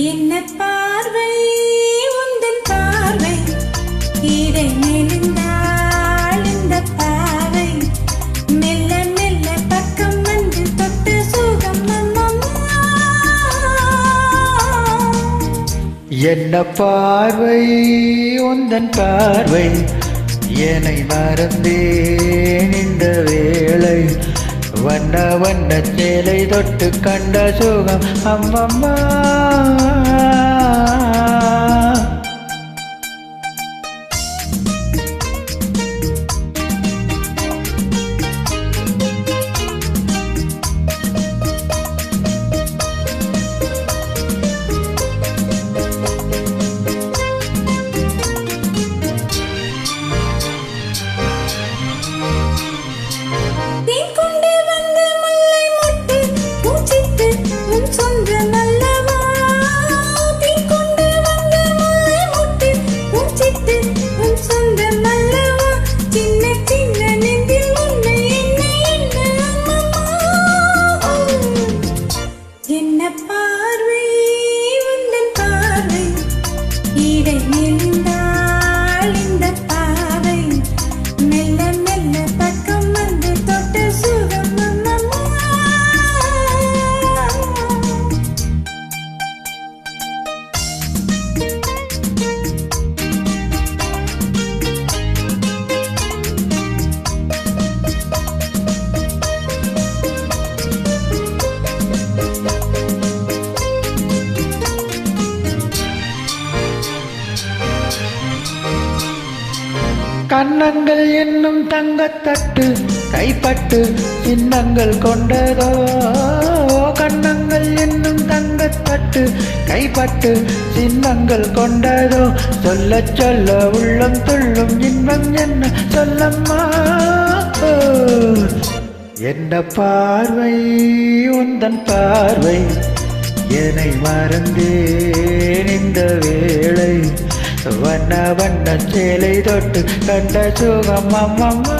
என்ன பார்வை உந்தன் பார்வை இடை நெளிந்தாள் இந்த பாவை மெல்ல மெல்ல பக்கம் வந்து தொட்ட சுகம் அம்மம்மா. என்ன பார்வை உந்தன் பார்வை என்னை மறந்தேன் இந்த வேளை வண்ண வண்ண சேலை தொட்டு கண்ட சுகம் அம்மம்மா. கண்ணங்கள் என்னும் தங்கத்தட்டு கைப்பட்டு சின்னங்கள் கொண்டதோ. கண்ணங்கள் என்னும் தங்கத்தட்டு கைப்பட்டு சின்னங்கள் கொண்டதோ. சொல்ல சொல்ல உள்ளம் துள்ளும் இன்பம் என்ன சொல்லம்மா. என்ன பார்வை உந்தன் பார்வை என்னை மறந்தேன் இந்த வேளை வண்ண வண்ண சேலை தொட்டு கண்ட சுகம் அம்மம்மா.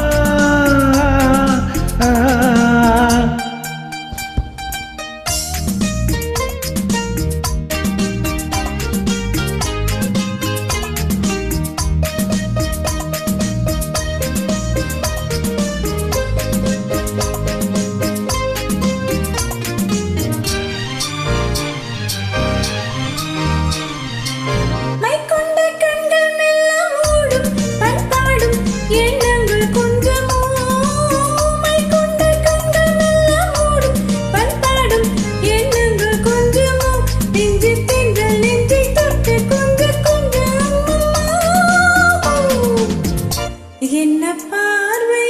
என்ன பார்வை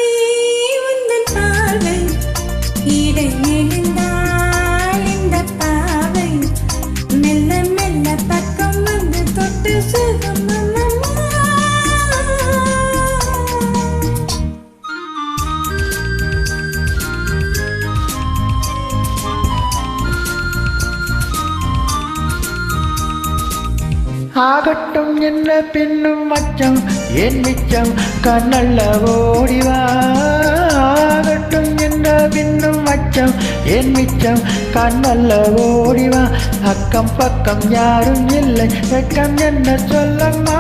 உந்தன் பார்வை இடை நெளிந்தாள் இந்த பாவை மெல்ல மெல்ல பக்கம் வந்து தொட்டு சுகம் அம்மம்மா. ஆகட்டும் என்ன பின்னும் மச்சம் என் மிச்சம் கண்ணல்ல ஓடிவா. ஆகட்டும் என்ன பின்னும் மச்சம் என் மிச்சம் கண்ணல்ல ஓடிவா. அக்கம் பக்கம் யாரும் இல்லை வெக்கம் என்ன சொல்லம்மா.